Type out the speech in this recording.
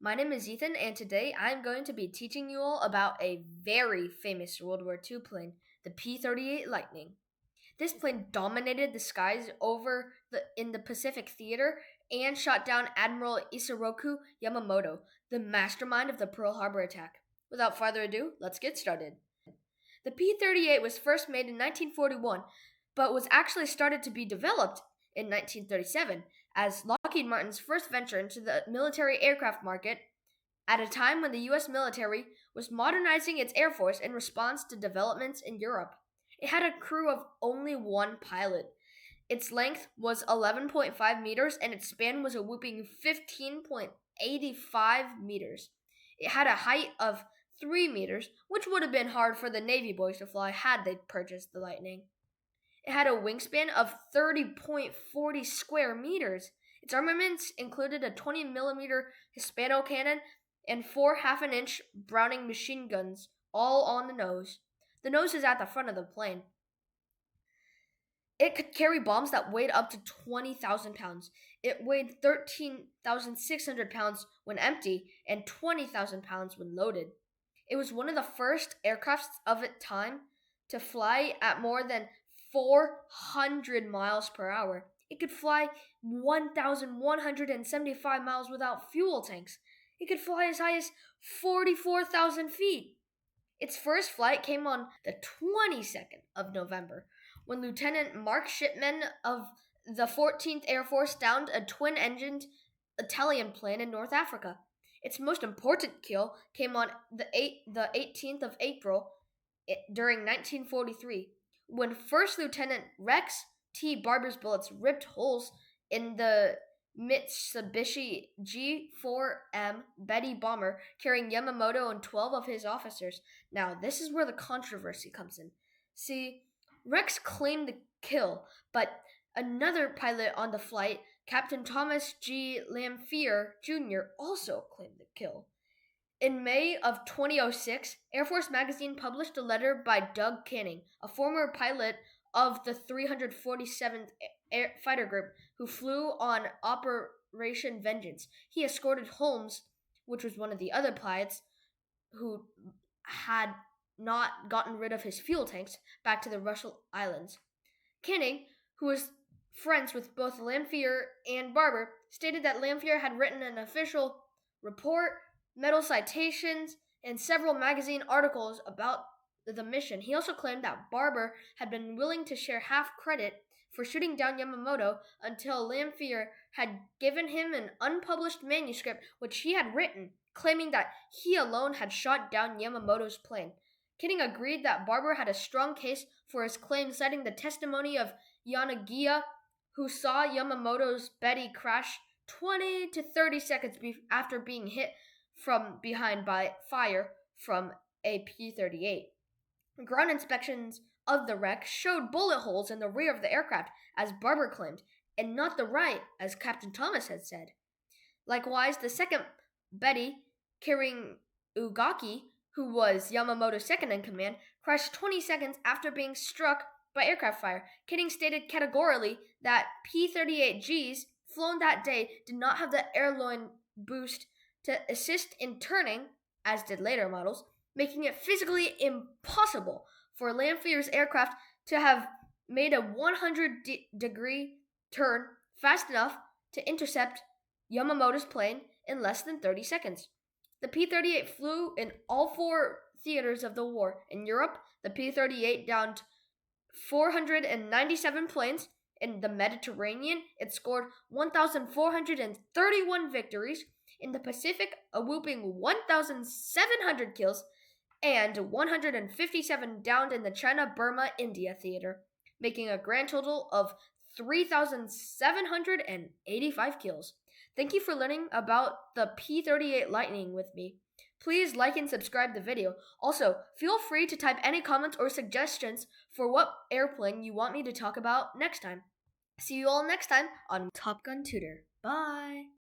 My name is Ethan, and today I'm going to be teaching you all about a very famous World War II plane, the P-38 Lightning. This plane dominated the skies in the Pacific Theater and shot down Admiral Isoroku Yamamoto, the mastermind of the Pearl Harbor attack. Without further ado, let's get started. The P-38 was first made in 1941, but was actually started to be developed in 1937 as Lockheed Martin's first venture into the military aircraft market at a time when the U.S. military was modernizing its air force in response to developments in Europe. It had a crew of only one pilot. Its length was 11.5 meters and its span was a whooping 15.85 meters. It had a height of 3 meters, which would have been hard for the Navy boys to fly had they purchased the Lightning. It had a wingspan of 30.40 square meters. Its armaments included a 20-millimeter Hispano cannon and 4 half-inch Browning machine guns, all on the nose. The nose is at the front of the plane. It could carry bombs that weighed up to 20,000 pounds. It weighed 13,600 pounds when empty and 20,000 pounds when loaded. It was one of the first aircrafts of its time to fly at more than 400 miles per hour. It could fly 1,175 miles without fuel tanks. It could fly as high as 44,000 feet. Its first flight came on the 22nd of November, when Lieutenant Mark Shipman of the 14th Air Force downed a twin-engined Italian plane in North Africa. Its most important kill came on the 18th of April during 1943, when First Lieutenant Rex T. Barber's bullets ripped holes in the Mitsubishi G4M Betty bomber carrying Yamamoto and 12 of his officers. Now, this is where the controversy comes in. See, Rex claimed the kill, but another pilot on the flight, Captain Thomas G. Lamphere Jr., also claimed the kill. In May of 2006, Air Force magazine published a letter by Doug Canning, a former pilot of the 347th Fighter Group who flew on Operation Vengeance. He escorted Holmes, which was one of the other pilots who had not gotten rid of his fuel tanks, back to the Russell Islands. Canning, who was friends with both Lamphere and Barber, stated that Lamphere had written an official report, medal citations, and several magazine articles about the mission. He also claimed that Barber had been willing to share half credit for shooting down Yamamoto until Lamphere had given him an unpublished manuscript which he had written, claiming that he alone had shot down Yamamoto's plane. Canning agreed that Barber had a strong case for his claim, citing the testimony of Yanagiya, who saw Yamamoto's Betty crash 20 to 30 seconds after being hit from behind by fire from a P-38. Ground inspections of the wreck showed bullet holes in the rear of the aircraft, as Barber claimed, and not the right, as Captain Thomas had said. Likewise, the second Betty, carrying Ugaki, who was Yamamoto's second in command, crashed 20 seconds after being struck by aircraft fire. Canning stated categorically that P-38Gs flown that day did not have the airline boost to assist in turning, as did later models, making it physically impossible for Lamphere's aircraft to have made a 100-degree turn fast enough to intercept Yamamoto's plane in less than 30 seconds. The P-38 flew in all 4 theaters of the war. In Europe, the P-38 downed 497 planes. In the Mediterranean, it scored 1,431 victories. In the Pacific, a whooping 1,700 kills, and 157 downed in the China-Burma-India theater, making a grand total of 3,785 kills. Thank you for learning about the P-38 Lightning with me. Please like and subscribe the video. Also, feel free to type any comments or suggestions for what airplane you want me to talk about next time. See you all next time on Top Gun Tutor. Bye!